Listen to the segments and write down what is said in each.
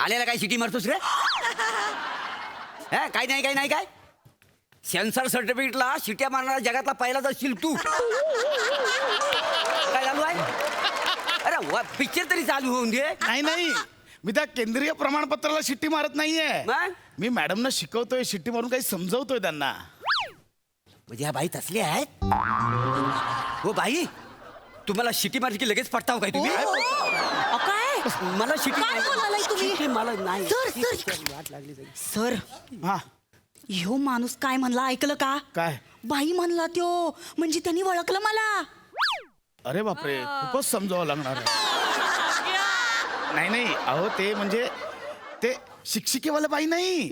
आलेला काय शिटी मारतोस रे? काय नाही काय नाही काय सेन्सर सर्टिफिकेटला शिट्या मारणारा जगातला पहिलाच असशील तू. काय चालू आहे? अरे पिक्चर तरी चालू होऊन दे. नाही मी त्या केंद्रीय प्रमाणपत्राला शिट्टी मारत नाहीये. मग मी मॅडमना शिकवतोय, शिट्टी मारून काही समजवतोय त्यांना. म्हणजे ह्या बाई तसली आहेत? हो बाई, तुम्हाला शिटी मारली की लगेच पटताव काय तुम्ही? काय मला शिटी काय बोलालाय तुम्ही? शिटी मला नाही. सर सर हा ह्यो माणूस काय म्हणला ऐकलं का? काय? बाई म्हणला त्यो, म्हणजे त्यांनी ओळखलं मला. अरे बापरे, खूपच समजावं लागणार आहे. नाही अहो ते म्हणजे ते शिक्षिकेवाला बाई नाही.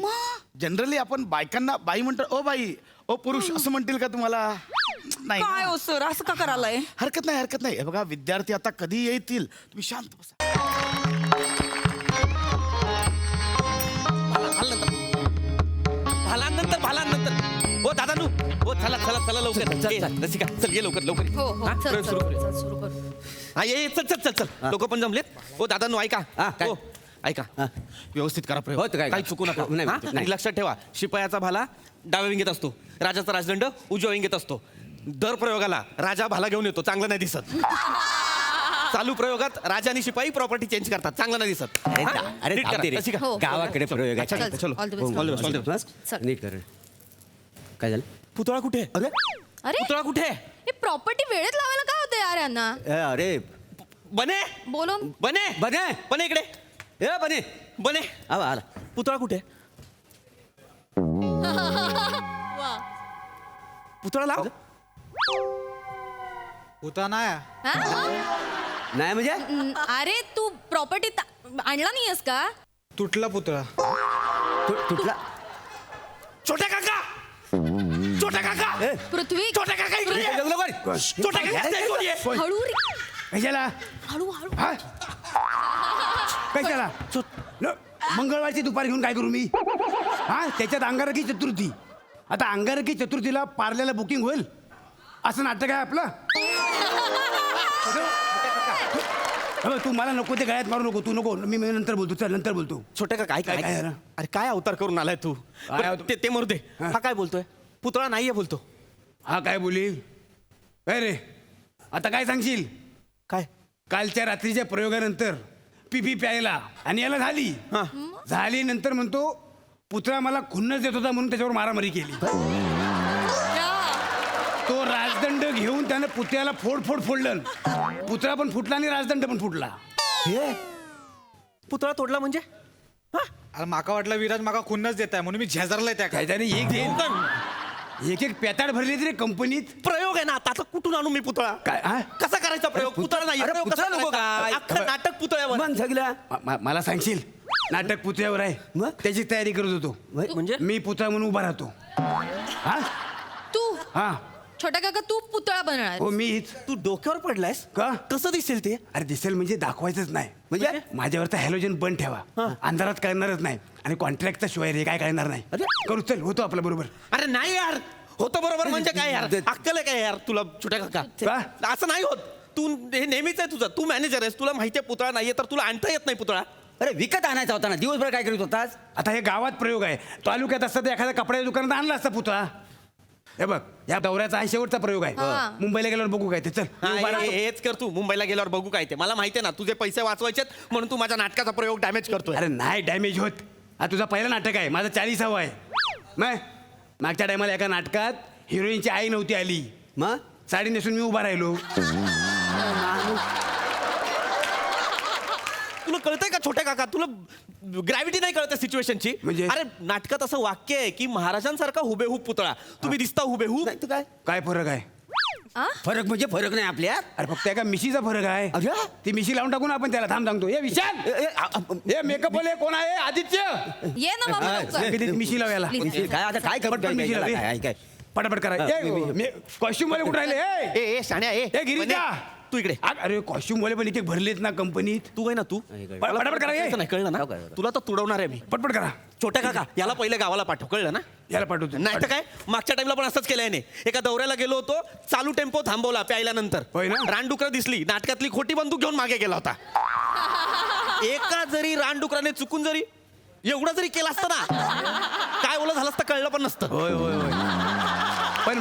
जनरली आपण बायकांना बाई म्हणतो. ओ बाई, ओ पुरुष असं म्हणतील का तुम्हाला? नाही काय ना. हो सर, असं का करायलाय? हरकत नाही. हे बघा, विद्यार्थी आता कधी येतील, तुम्ही शांत बसा. भालानंतर हो दादानू, हो चला लवकर. रसिका चल ये लवकर हा, प्रयोग सुरू करूया. हा ये चल लोक पण जमलेत. हो दादानू ऐका. हा, काय? हो ऐका, व्यवस्थित करा हो, प्रयोग. तर काय? काही चुकू नका. नाही, हा? नाही. आणि लक्षात ठेवा, शिपायाचा भाला डाव्या विंगेत असतो, राजाचा राजदंड उजव्या विंगेत असतो. दर प्रयोगाला राजा भाला घेऊन येतो, चांगलं नाही दिसत. चालू प्रयोगात राजा आणि शिपाई प्रॉपर्टी चेंज करतात, चांगलं नाही दिसत. अरे हा? अरे नीट थांब करा. दे रे. रसिका. हो. गावाकडे प्रयोग आहे. अच्छा, चलो. All the best. All the best, all the best. चल. नीट कर. काय झालं? पुतळा कुठे? अरे अरे पुतळा कुठे? हे प्रॉपर्टी वेळेत लावायला काय होतं यार यांना? अरे बने बोलून बने बने बने इकडे ए बने बने. आला पुतळा कुठे? पुतळा लाव. होता ना. हा? नाही म्हणजे अरे तू प्रॉपर्टी आणला नाहीयेस का? तुटला पुतळा. तुटला. छोट्या काका ए, पृथ्वी छोट्या काका इकडे ये. लवकर. छोट्या काका स्टेजवर ये. हळू रे. कशाला? हळू हा? कशाला? मंगळवारची दुपारी घेऊन काय करू मी? हा, त्याच्यात अंगारकी चतुर्थी. आता अंगारकी चतुर्थीला पार्ल्याला बुकिंग होईल असं नाटक आहे आपलं. अबे, तू मला नको ते गळ्यात मारू नको. तू नको. मी नंतर बोलतो. चल नंतर बोलतो. छोट्या काका ऐक, काय ऐक. झालं? अरे काय अवतार करून आलाय तू? काय बरं, अवतार? ते मरू दे. हा. हा काय बोलतोय? पुतळा नाहीये बोलतो. हा काय बोली? काय रे, आता काय सांगशील? काय? कालच्या रात्रीच्या प्रयोगानंतर पिपी प्यायला आणि याला झाली. हा. झाली नंतर म्हणतो पुतळा मला खुन्नस देत होता म्हणून त्याच्यावर मारामारी केली. तो राजदंड घेऊन त्यानं पुतळ्याला फोडलं. पुतळा पण फुटला आणि राजदंड पण फुटला. हे पुतळा तोडला म्हणजे? हा? अरे माका वाटलं विराज माका खुन्नच देत आहे म्हणून मी झेजारलाय त्या काय. त्याने एक पेताड भरली तरी कंपनीत. प्रयोग आहे ना आता कुठून आणू मी पुतळा? काय हा? कसा करायचा प्रयोग? पुतळा नाही. अरे, प्रयोग कसा पुतळा नको करायचा? काय? अख्खं नाटक पुतळ्यावर. मन सगळं. मला सांगशील, नाटक पुतळ्यावर आहे. मग? त्याची तयारी करत होतो. म्हणजे मी पुतळा म्हणून उभा राहतो. हा तू हा छोटा काका तू पुतळा बनणार. हो मीच. तू डोक्यावर पडलायस का? कसं दिसेल ते? अरे दिसेल म्हणजे दाखवायचंच नाही. म्हणजे? माझ्यावरचा हॅलोजन बंद ठेवा. अंधारात कळणारच नाही. आणि कॉन्ट्रॅक्टचा शिवाय रे काय कळणार नाही. करू चल, होतो आपल्या बरोबर. अरे नाही यार, होतं बरोबर म्हणजे काय यार? अक्कल आहे काय यार तुला छोट्या काका? का? असं नाही होत. तू हे नेहमीच आहे तुझं. तू मॅनेजर आहेस, तुला माहितीये पुतळा नाहीये तर तुला आणता येत नाही पुतळा. अरे विकत आणायचा होता ना, दिवसभर काय करीत होतास? आता हे गावात प्रयोग आहे. तालुक्यात असता तर एखाद्या कपड्याच्या दुकानात आणला असता पुतळा. हे बघ, या दौऱ्याचा हा शेवटचा प्रयोग आहे. हा. मुंबईला गेल्यावर बघू काय ते. चल हा, मी उभा राहतो. हेच कर तू. मुंबईला गेल्यावर बघू काय ते. मला माहितीये ना तुझे पैसे वाचवायचेत म्हणून तू माझ्या नाटकाचा प्रयोग डॅमेज करतोय. अरे नाही डॅमेज होत. हा तुझा पहिला नाटक आहे. माझं 40वा आहे. नाही, मागच्या टायमाला एका नाटकात हिरोईनची आई नव्हती आली. मग साडी नेसून मी उभा राहिलो. तुला कळतंय का छोट्या काका? तुला ग्रॅव्हिटी नाही कळत सिच्युएशनची. म्हणजे? अरे नाटकात असं वाक्य आहे की महाराजांसारखा हुबेहूब पुतळा. तुम्ही दिसता हुबेहूब. नाही तर काय काय फरक आहे? फरक म्हणजे फरक नाही आपल्यात. अरे फक्त एका मिशीचा फरक आहे. अरे? ती मिशी लावून टाकून आपण त्याला थांब सांगतो. हे विशाल, हे मेकअप वाले कोण आहे? आदित्य, ये ना मामा लवकर. किती मिशी लावायला. काय आता काय करू? पटपट मिशी लाव. काय पटापट करा. कॉस्ट्युम वाले कुठे राहिले? ए शाण्या ए ए, गिरीजा. तू इकडे. अरे कॉस्ट्युम वाले पण इथे भरलेत ना कंपनीत. तू आहे ना तू. पटापट करा. नाही कळलं ना? तुला तर तुडवणार आहे मी. पटपट करा. छोट्या काका याला पहिले गावाला पाठव, कळलं ना? याला पाठवतो. नाही तर काय, मागच्या टाइमला पण असंच केलं याने. एका दौऱ्याला गेलो होतो, चालू टेम्पो थांबवला प्यायल्यानंतर. होय ना? रानडुकरं दिसली, नाटकातली खोटी बंदूक घेऊन मागे गेला होता. एका जरी रानडुकराने चुकून जरी एवढं जरी केलं असतं ना, काय ओलं झालं असतं कळलं पण नसतं. होय होय होय पण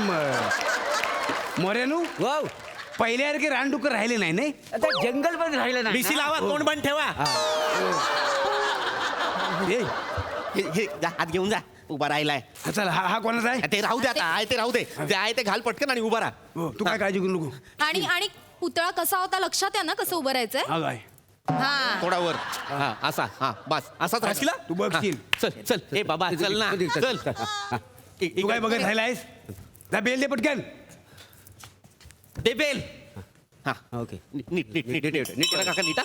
मोऱ्यानू वाव पहिल्यासारखे रानडुकर राहिले नाही नाही आता जंगल पण राहिलं नाही बीसी ना. लावा, तोंड बंद ठेवा. ए, हे जा, हात घेऊन जा, उभा राहिलाय. चल हा कोणाचा आहे ते राहू दे आता, आहे ते राहू दे. जे आहे ते घाल पटकन आणि उभा राहा. हो, तू काय काळजी करू नको आणि आणि पुतळा कसा होता लक्षात आहे ना, कसं उभं राहायचंय? हा काय हा. थोडा वर. हा असा, हा बस असाच राहशील. तू बघशील. चल चल, ए बाबा चल ना, चल. तू काय बघत राहिलायस जा बेल दे पटकन दे बेल. हा ओके नीट नीट नीट नीट नीट करा काका, नीट हा.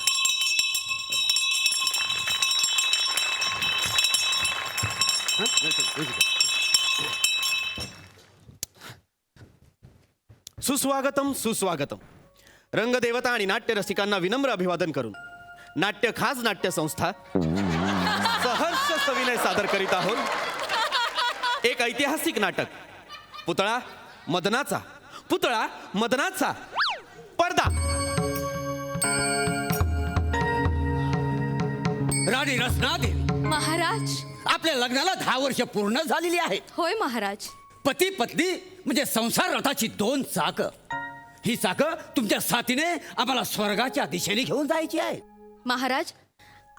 सुस्वागतम सुस्वागतम. रंगदेवता आणि नाट्य रसिकांना विनम्र अभिवादन करून नाट्य खास नाट्य संस्था सहर्ष सविनय सादर करीत आहोत एक ऐतिहासिक नाटक, पुतळा मदनाचा. पुतळा मदनाचा पडदा. राणी रत्नादेवी, महाराज. आपल्या लग्नाला 10 वर्ष पूर्ण झालेली आहेत. होय महाराज. पती पत्नी म्हणजे संसार रथाची 2 चाकं. ही चाकं तुमच्या साथीने आम्हाला स्वर्गाच्या दिशेने घेऊन जायची आहे. महाराज,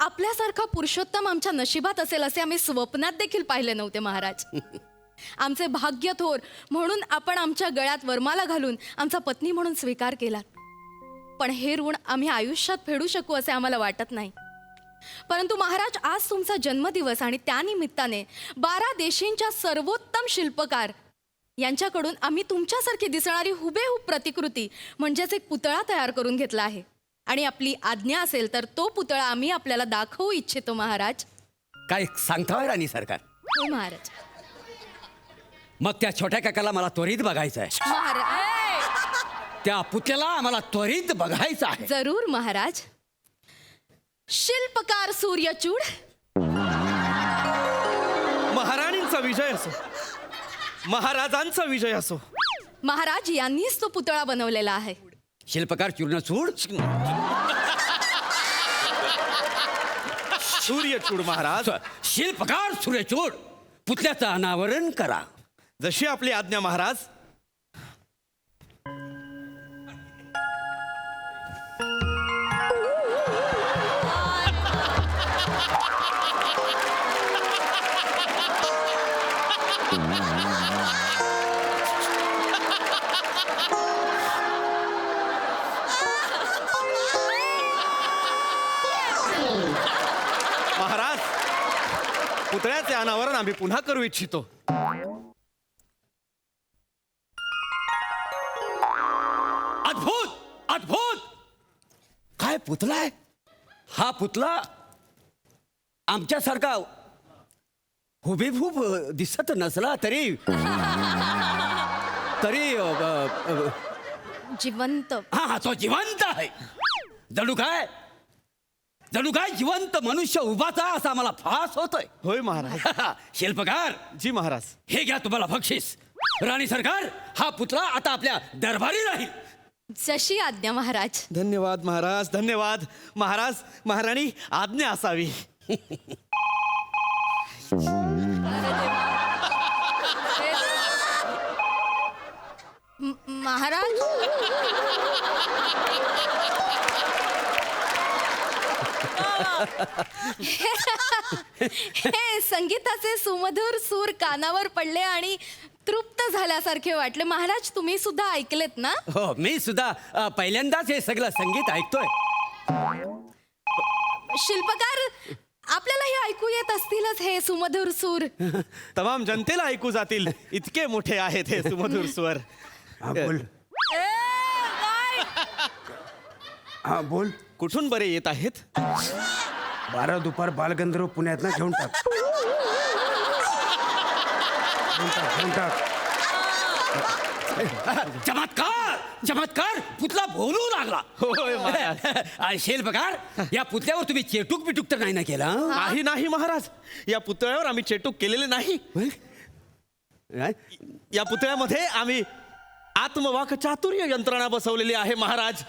आपल्यासारखा पुरुषोत्तम आमच्या नशिबात असेल असे आम्ही स्वप्नात देखील पाहिले नव्हते महाराज. आमचे भाग्य थोर म्हणून आपण आमच्या गळ्यात वरमाला घालून आमचा पत्नी म्हणून स्वीकार केला. पण हे ऋण आम्ही आयुष्यात फेडू शकू असे आम्हाला वाटत नाही. परंतु महाराज, आज तुमचा जन्मदिवस आणि त्यानिमित्ताने 12 देशींच्या सर्वोत्तम शिल्पकार यांच्याकडून आम्ही तुमच्यासारखी दिसणारी हुबेहूब प्रतिकृती म्हणजेच एक पुतळा तयार करून घेतला आहे. आणि आपली आज्ञा असेल तर तो पुतळा आम्ही आपल्याला दाखवू इच्छितो महाराज. काय सांगताय राणी सरकार? होय महाराज. मग त्या छोट्या काकाला मला त्वरित बघायचं आहे. महाराज, त्या पुतळ्याला आम्हाला त्वरित बघायचं आहे. जरूर महाराज. शिल्पकार सूर्यचूड. महाराणींचा विजय असो, महाराजांचा विजय असो. महाराज यांनीच तो पुतळा बनवलेला आहे. शिल्पकार चूर्णचूड. सूर्यचूड महाराज. शिल्पकार सूर्यचूड, पुतळ्याचं अनावरण करा. जशी आपली आज्ञा महाराज. महाराज, पुतळ्याचे अनावरण आम्ही पुन्हा करू इच्छितो. अद्भुत अद्भुत. काय पुतळा आहे हा? पुतळा आमच्यासारखा हुबेहूब दिसत नसला तरी तरी जिवंत. हा तो जिवंत आहे. जणू काय जिवंत मनुष्य उभाचा असा मला फास होतोय. होय महाराज. शिल्पकार, जी महाराज. हे घ्या तुम्हाला बक्षीस. राणी सरकार, हा पुतळा आता आपल्या दरबारी राहील. जशी आज्ञा महाराज. धन्यवाद महाराज, धन्यवाद महाराज. महाराणी, आज्ञा असावी. महाराज, हे संगीताचे सुमधुर सूर कानावर पडले आणि तृप्त झाल्यासारखे वाटले. महाराज, तुम्ही सुद्धा ऐकलेत ना? हो, मी सुद्धा पहिल्यांदाच हे सगळं संगीत ऐकतोय. शिल्पकार, आपल्यालाही ऐकू येत असतीलच हे सुमधुर सूर. तमाम जनतेला ऐकू जातील इतके मोठे आहेत हे सुमधुर स्वर. हा बोल हा बोल. कुठून बरे येत आहेत? 12 दुपार बालगंधर्व पुण्यात घेऊन टाक. घेऊन टाक. चमत्कार पुतळा बोलू लागला. होय महाराज. शिल्पकार, या पुतळ्यावर तुम्ही चेटूक बिटूक तर नाही ना केला? नाही नाही महाराज, या पुतळ्यावर आम्ही चेटूक केलेले नाही. या पुतळ्यामध्ये आम्ही आत्मवाक चातुर्य यंत्रणा बसवलेली आहे महाराज.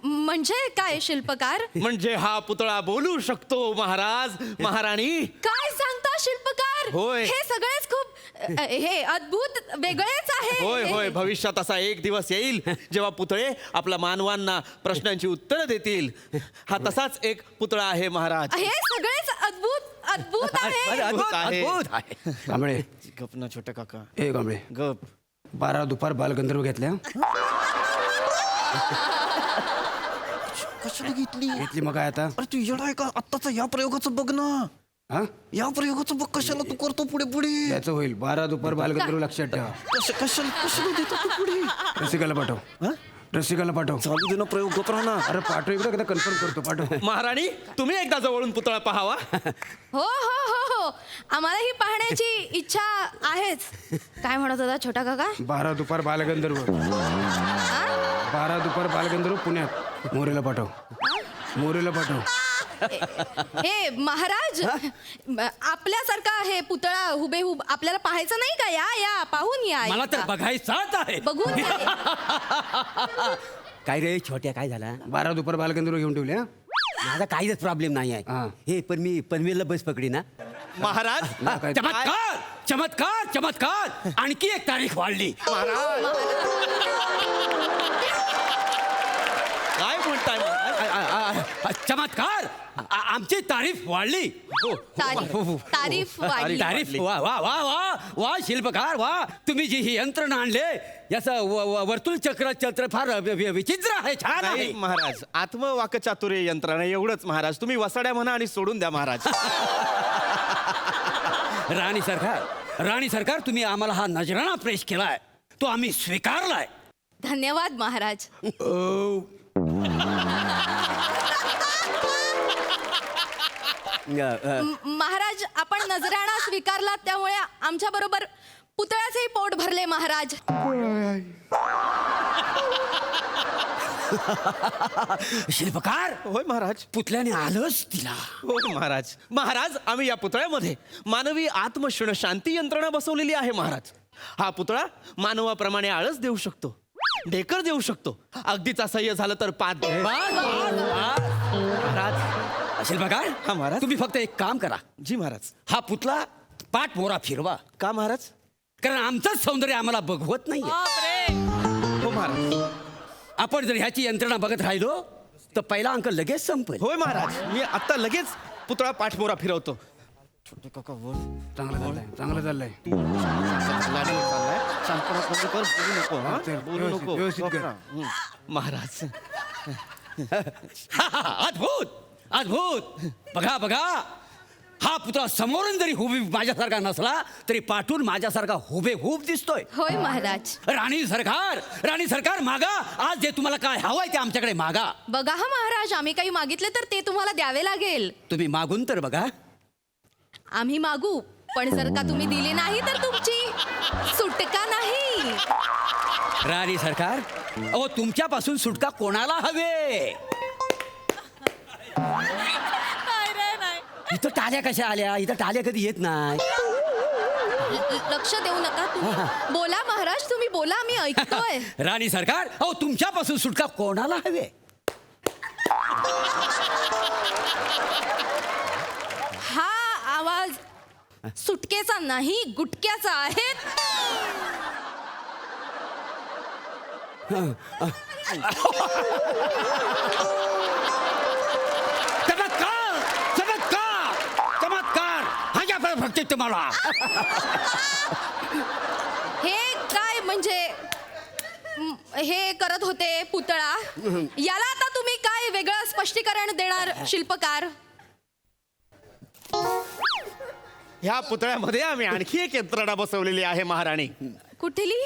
म्हणजे काय शिल्पकार? म्हणजे हा पुतळा बोलू शकतो महाराज. महाराणी काय सांगता शिल्पकार? होय. हे सगळेच खूप हे अद्भुत वेगळेच आहे. होय होय, भविष्यात असा एक दिवस येईल जेव्हा पुतळे आपल्या मानवांना प्रश्नांची उत्तरं देतील. हा तसाच एक पुतळा आहे महाराज. हे सगळेच अद्भुत अद्भुत आहे. अद्भुत आहे. अद्भुत आहे. कांबळे गप ना छोटे काका, ए कांबळे गप. 12 दुपार बालगंधर्व घेतल्या कशाला घेतली? घेतली मग काय आता अरे तू येडा आहे का? आत्ताचा या प्रयोगाचं बघ ना. हा या प्रयोगाचं बघ, कशाला तू करतो पुढे पुढे? त्याचं होईल 12 दुपार बालगंधर्व लक्षात ठेवा. कशाला देतो तू पुढे? रसिकाला पाठव रसिकाला पाठव चालू दे ना प्रयोग, गप राहा ना. अरे पाठव इकडे एकदा कन्फर्म करतो पाठव. महाराणी तुम्ही एकदा जवळून पुतळा पाहावा. हो हो हो हो, आम्हाला ही पाहण्याची इच्छा आहेच. काय म्हणत होता छोटा काका? 12 दुपार बालगंधर्व 12 दुपार बालगंधर्व पुण्यात. मोरेला पाठव मोरेला पाठव. हे महाराज, आपल्यासारखा हे पुतळा हुबेहूब आपल्याला पाहायचं नाही का? या या पाहून या. मला तर बघायचाच आहे. बघून या. काय रे छोट्या, काय झाला? 12 दुपार बालगंधर्व घेऊन ठेवले हा? माझा काहीच प्रॉब्लेम नाही हा. आहे. हे पण मी पनवेलला बस पकडी ना. महाराज काय- चमत्कार चमत्कार चमत्कार, आणखी एक तारीख वाढली. काय म्हणताय महाराज? चमत्कार, आमची तारीफ वाढली. तारीफ वाढली. तारीफ, वा वा वा वा वा शिल्पकार वा. तुम्ही जी ही यंत्रणा आणले याचं वर्तुळ चक्र चक्र फार विचित्र आहे, छान आहे. नाही महाराज, आत्मवाक चातुर्य यंत्रणा एवढंच महाराज. तुम्ही वसाड्या म्हणा आणि सोडून द्या महाराज. राणी सरकार तुम्ही आम्हाला हा नजराणा पेश केलाय, तो आम्ही स्वीकारलाय. धन्यवाद महाराज. महाराज, आपण नजराणा स्वीकारला त्यामुळे आमच्या बरोबर पुतळ्याचेही पोट भरले महाराज. शिल्पकार, होय महाराज. पुतल्याने आलंच तिला. हो महाराज. महाराज, आम्ही या पुतळ्यामध्ये मानवी आत्मशुण शांती यंत्रणा बसवलेली आहे महाराज. हा पुतळा मानवाप्रमाणे आळस देऊ शकतो, ढेकर देऊ शकतो, अगदीच असह्य झालं तर पाच. महाराज. शिल्पकार, हा महाराज. तुम्ही फक्त एक काम करा. जी महाराज. हा पुतळा पाठ मोरा फिरवा, का महाराज? कारण आमचं सौंदर्य आम्हाला बघवत नाही. हो महाराज. आपण जर ह्याची यंत्रणा बघत राहिलो तर पहिला अंक लगेच संपेल. होय महाराज, मी आता लगेच पुतळा पाठमोरा फिरवतो. छोटे काका बोल. चांगलं चाललंय चांगलं चाललंय. शांतपणा कर, बोलू नको, हा? चल, बोलू नको. व्यवस्थित कर. हं. महाराज. अद्भुत अद्भुत. बघा बघा, हा पुतळा समोरून जरी हुबेहूब माझ्यासारखा नसला तरी पाठून माझ्यासारखा हुबेहूब दिसतोय. होय महाराज. राणी सरकार मागा. आज जे तुम्हाला काय हवंय ते आमच्याकडे मागा. बघा हा महाराज, आम्ही काही मागितले तर ते तुम्हाला द्यावे लागेल. तुम्ही मागून तर बघा. आम्ही मागू, पण जर का तुम्ही दिली नाही तर तुमची सुटका नाही. राणी सरकार, अहो तुमच्यापासून सुटका कोणाला हवे? इथं टाल्या कशा आल्या? इथं टाल्या कधी येत नाही. लक्ष देऊ नका तुम्ही. बोला महाराज, तुम्ही बोला, आम्ही ऐकतोय. राणी सरकार, अहो तुमच्यापासून सुटका कोणाला हवे? हा आवाज सुटकेचा नाही, गुटक्याचा आहे. चमत्कार चमत्कार चमत्कार. हा या फक्त तुम्हाला. हे काय म्हणजे हे करत होते पुतळा, याला आता तुम्ही काय वेगळं स्पष्टीकरण देणार शिल्पकार? ह्या पुतळ्यामध्ये आम्ही आणखी एक यंत्रणा बसवलेली आहे महाराणी. कुठली?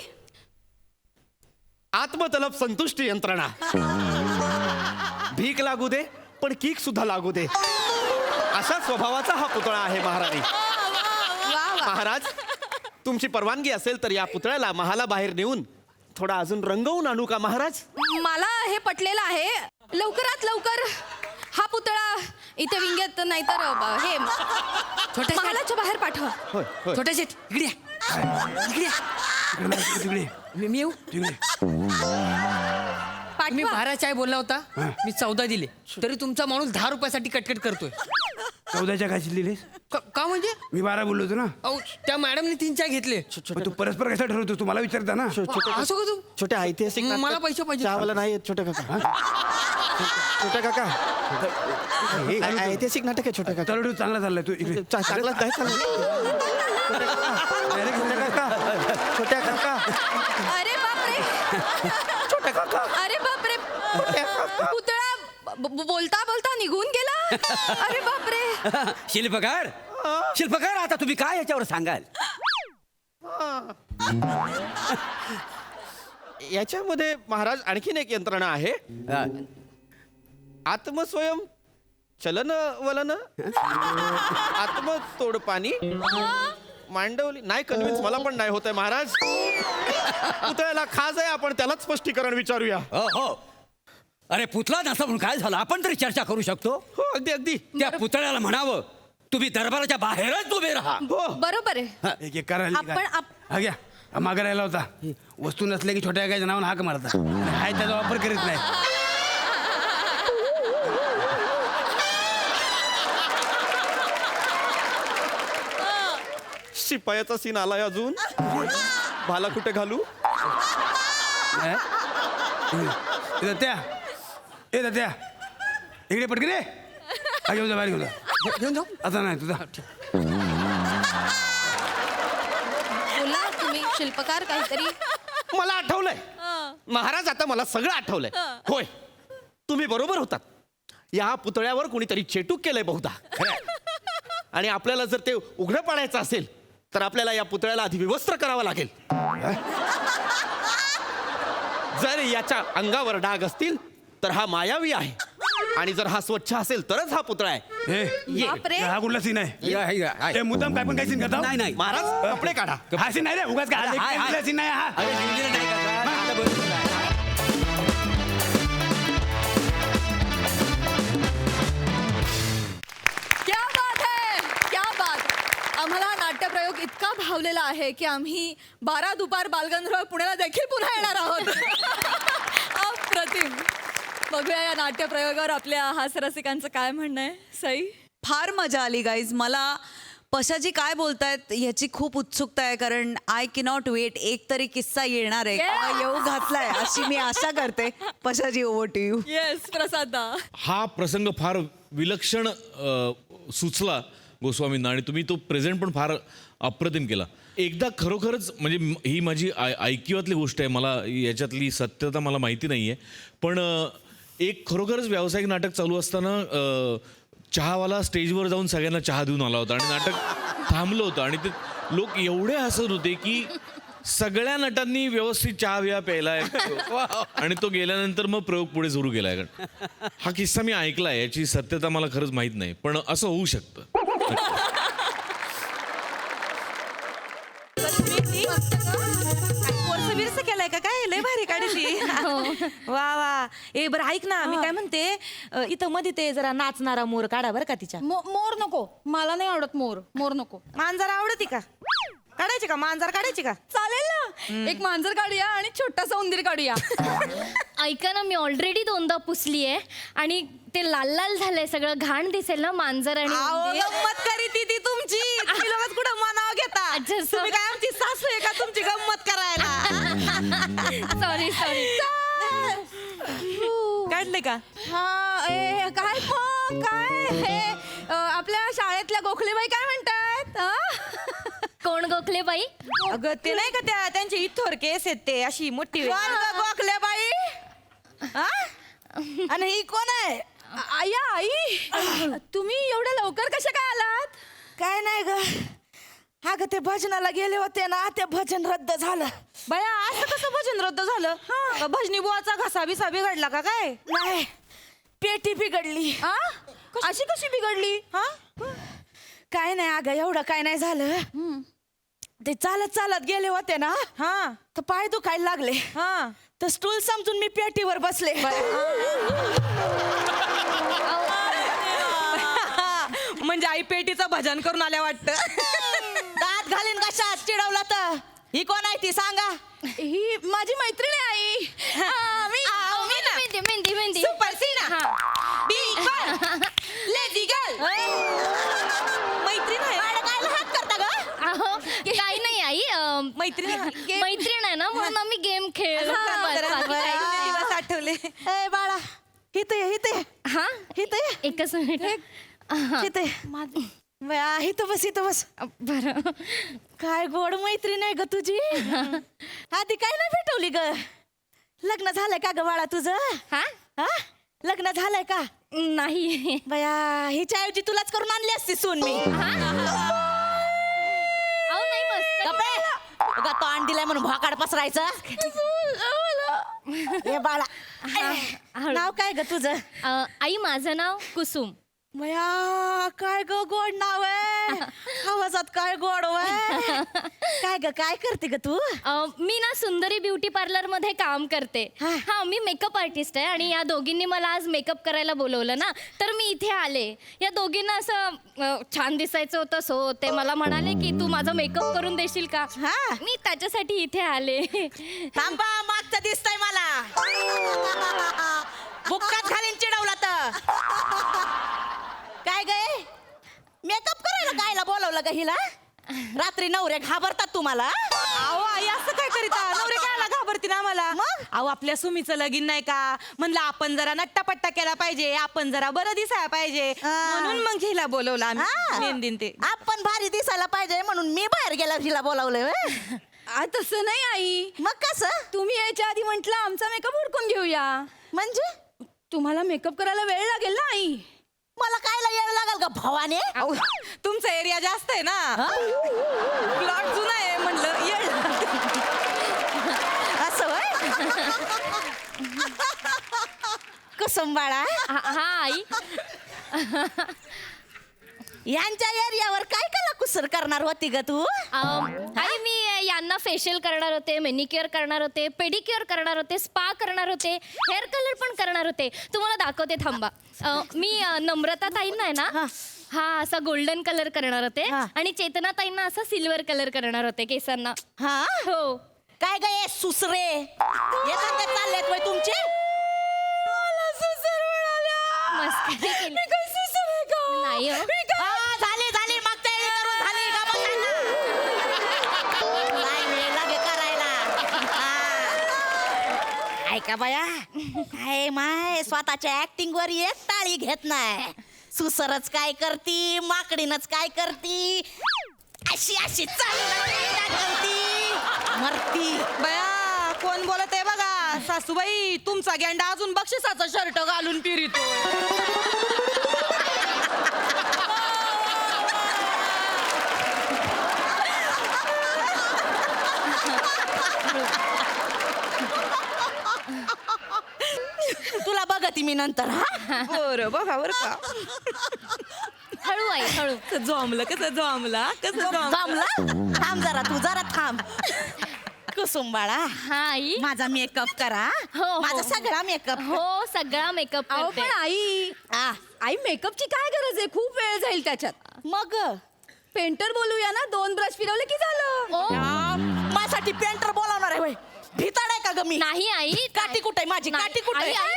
आत्मतलब संतुष्टी यंत्रणा. भीक लागू दे पण कीक सुद्धा लागू दे, अशा स्वभावाचा हा पुतळा आहे महाराणी. वा वा. महाराज, तुमची परवानगी असेल तर या पुतळ्याला महालाबाहेर नेऊन थोडा अजून रंगवून आणू का महाराज? मला हे पटलेलं आहे. लवकरात लवकर हा पुतळा इथे विंग्यात नाही तर हे महालाच्या बाहेर पाठवा. छोटा शेट इकडे या. इकडे या. तिकडे मी येऊ मी पाठवा. 12 चाय बोलला होता मी 14 दिले तरी तुमचा माणूस 10 रुपयासाठी कटकट करतोय 14च्या काय लिहिलेस का म्हणजे मी 12 बोललो होतो ना अहो त्या मॅडमने 3 चाय घेतले मग तू परस्पर कसा ठरवतो तू मला विचारता ना असं का तू छोट्या ऐतिहासिक नाटक- मला पैसे पाहिजे. चहावाला नाही येत छोट्या काका. छोट्या काका ऐतिहासिक नाटक आहे छोट्या काका. चालू चांगला चाललाय तू इकडे चांगला काय चाललं छोट्या काका छोट्या काका अरे बापरे. छोट्या काका अरे बापरे. पुतळा बोलता बोलता निघून गेला. अरे बापरे. शिल्पकार आता तुम्ही काय याच्यावर सांगाल? याच्यामध्ये महाराज आणखीन एक यंत्रणा आहे. आत्मस्वयं चलन वलन आत्मतोड पाणी मांडवली नाही कन्व्हिन्स मला पण नाही होत आहे महाराज. पुतळ्याला खाज आहे आपण त्यालाच स्पष्टीकरण विचारूया. हो. अरे पुतळा नसा म्हणून काय झालं आपण तरी चर्चा करू शकतो. हो अगदी अगदी त्या पुतळ्याला म्हणावं तुम्ही दरबाराच्या बाहेरच उभे राहा. हो बरोबर आहे. एक एक करायला आपण हा घ्या मागे राहिला होता वस्तू नसल्या की छोट्या काय नावानं हाक मारता हाय त्याचा वापर करीत नाही. शिपायाचा सीन आलाय अजून. भाला कुठे घालू. त्या इकडे पटकन रे हा घेऊन जा बाहेर घेऊन जा घेऊन जाऊ आता नाही तुझा बोला तुम्ही शिल्पकार काहीतरी. मला आठवलंय महाराज आता मला सगळं आठवलंय. होय तुम्ही बरोबर होतात. या पुतळ्यावर कोणीतरी चेटूक केलंय बहुधा. आणि आपल्याला जर ते उघडं पाडायचं असेल तर आपल्याला या पुतळ्याला आधी विवस्त्र करावं लागेल. जर याच्या अंगावर डाग असतील तर हा मायावी आहे आणि जर हा स्वच्छ असेल तरच हा पुतळा आहे. बापरे. हा कुठला सीन आहे ते मुद्दाम काय पण काय सीन करता नाही महाराज कपडे काढा. हा सीन नाही रे उगाच काय सीन नाही हा अरे लिहिलेलं नाही का काय? आता बरोबर आहे. क्या बात है, क्या बात. आम्हाला नाट्यप्रयोग इतका भावलेला आहे की आम्ही 12 दुपार बालगंधर्व पुण्याला देखील पुन्हा येणार आहोत. अप्रतिम. बघूया या नाट्यप्रयोगावर आपल्या हास्यरसिकांचं काय म्हणणं आहे. सई. फार मजा आली गाईज. मला पशाजी काय बोलतायत याची खूप उत्सुकता आहे कारण आय कॅनॉट वेट. एक तरी किस्सा येणार आहे किंवा येऊ घातलाय अशी मी आशा करते. पशाजी ओव्हर टू यू. येस प्रसादा. हा प्रसंग फार विलक्षण सुचला गोस्वामींना आणि तुम्ही तो प्रेझेंट पण फार अप्रतिम केला. एकदा खरोखरच म्हणजे ही माझी ऐकिवातली गोष्ट आहे. मला याच्यातली सत्यता मला माहिती नाही आहे पण एक खरोखरच व्यावसायिक नाटक चालू असताना चहावाला स्टेजवर जाऊन सगळ्यांना चहा देऊन आला होता आणि नाटक थांबलं होतं आणि ते लोक एवढे हसत होते की सगळ्या नटांनी व्यवस्थित चहा बिहा प्यायलाय आणि तो गेल्यानंतर मग प्रयोग पुढे सुरू केलाय. हा किस्सा मी ऐकलाय याची सत्यता मला खरंच माहित नाही पण असं होऊ शकतं. कोर्स केलाय का काय लय भारी काढली. वा वा. ए बरं ऐक ना मी काय म्हणते इथं मध्ये ते जरा नाचणारा मोर काढा बरं का तिच्या. मोर नको. मला नाही आवडत मोर. मोर नको. मांजर आवडती का काढायची का मांजर काढायची का. चालेल ना. एक मांजर काढूया आणि छोटासा उंदीर काढूया. ऐका ना मी ऑलरेडी 2दा पुसली आहे आणि ते लाल लाल झालंय सगळं घाण दिसेल ना मांजर आणि उंदीर. गंमत करी ती तुमची. तुम्ही लोकच कुठं मनाव घेता. अच्छा, तुम्ही काय आमची सासू आहे का तुमची गंमत करायला. सॉरी काढले का. हा काय काय हे आपल्या शाळेतल्या गोखलेबाई काय म्हणतात. कोण गोखले बाई. अगं ते नाही का त्या त्यांचे इथोर केस आहेत ते अशी मोठी गोखले बाई. आणि ही कोण आहे. आई तुम्ही एवढ्या लवकर कशा काय आलात. काय नाही ग. अगं ते भजनाला गेले होते ना ते भजन रद्द झालं. बया असं कसं भजन रद्द झालं. का भजनी बुवाचा घसा बिसा बिघडला का काय. नाही पेटी बिघडली. अशी कशी बिघडली. काय नाही अगं एवढं काय नाही झालं. ते चालत चालत गेले होते ना तर पाय दुखायला लागले तर स्टूल समजून मी पेटीवर बसले. म्हणजे आई पेटीचं भजन करून आल्या वाटतं. दात घालीन कशात चिडवलं तर. ही कोण आहे ती सांगा. ही माझी मैत्रीण आहे आई. मेहंदी मेहंदी मेहंदी सुपर सीना. बी गर्ल. Lady girl. मैत्रीण आहे. काय हात करता ग. अहो काही नाही आई मैत्रीण मैत्रीण आहे ना म्हणून आम्ही गेम खेळ दिवस आठवले. ए बाळा हिते हिते हा हिते एकच मिनिट हिते बया हिथं बस हिथं बस. बरं काय गोड मैत्रीण आहे ग तुझी. आधी काय नाही भेटवली ग. लग्न झालंय का ग बाळा तुझं. हा हा लग्न झालंय का. नाही बया हिच्या ऐवजी तुलाच करून आणली असती सून मी. अहो नाही मस्त गप्पे तो अंड दिलाय म्हणून भाकाड पसरायचं. हे बाळा नाव काय ग तुझं. आई माझं नाव कुसुम. बया काय ग गोड नाव आहे. आवाजात काय गोड वय. काय ग काय करते ग तू. मी ना सुंदरी ब्युटी पार्लर मध्ये काम करते. हा मी मेकअप आर्टिस्ट आहे आणि या दोघींनी मला आज मेकअप करायला बोलवलं ना तर मी इथे आले. या दोघींना असं छान दिसायचं होतं सो ते मला म्हणाले की तू माझा मेकअप करून देशील का. मी त्याच्यासाठी इथे आले. थांबा मागचं दिसतंय मला. बुक्कात घालीन चिडवला तर. काय गे मेकअप करायला कायला बोलवलं ग हिला. रात्री नवरे घाबरतात तुम्हाला. अहो आई असं काय करीता. नवरे कायला घाबरतील आम्हाला. अहो आपल्या सुमीचं लगीन नाही का म्हणलं आपण जरा नट्टापट्टा केला पाहिजे. आपण जरा बरं दिसायला पाहिजे म्हणून मग हिला बोलवलं आम्ही. मेहंदीन ते आपण भारी दिसायला पाहिजे म्हणून मी बाहेर गेला हिला बोलावलंय. तसं नाही आई. मग कसं तुम्ही यायच्या आधी म्हटलं आमचा मेकअप उरकून घेऊया. म्हणजे तुम्हाला मेकअप करायला वेळ लागेल ना आई. मला कायला यायला लागल का भावाने. तुमचा एरिया जास्त आहे ना. प्लॉट जुना आहे म्हणलं येळ असं कुसुम बाळा. हा आई यांच्या एरियावर काय कला कुसर करणार होती ग तू. आई मी यांना फेशियल करणार होते मेनिक्युअर करणार होते पेडिक्युअर करणार होते स्पा करणार होते हेअर कलर पण करणार होते. तुम्हाला दाखवते थांबा. मी नम्रता ताईंना आहे ना हा असा गोल्डन कलर करणार होते आणि चेतना ताईंना असा सिल्वर कलर करणार होते केसांना. हा हो काय ग ये सुसरे एखाद्या चाललेत वय तुमचे. मस्करी केली. नाही हो. झाली झाली मागच्या वेळी करून झाली का बघा. नाही वेळ लागे करायला. ऐका बाया काय माय स्वतःच्या ऍक्टिंग वर एक टाळी घेत नाही. सुसरच काय करती माकडीनच काय करती अशी अशी करती मरती. बया कोण बोलत आहे बघा. सासूबाई तुमचा गेंडा अजून बक्षिसाचा शर्ट घालून फिरतो. तुला बघती मी नंतर. हा बरं बघा बरं का. हळू आई हळू. जमलं कसं जमला कसं जमलं. थांब जरा तू जरा थांब. कुसुम बाळा हा आई माझा मेकअप करा. हो, माझा हो. सगळा मेकअप. हो सगळा मेकअप अहो करते. पण आई आई मेकअपची काय गरज आहे. खूप वेळ जाईल त्याच्यात. मग पेंटर बोलूया ना. 2 ब्रश फिरवले की झालं. माझ्यासाठी पेंटर बोलावणार आहे. भिताड आहे का ग मी. नाही आई काठी कुठे माझी नाही. काठी कुठे. आई, आई.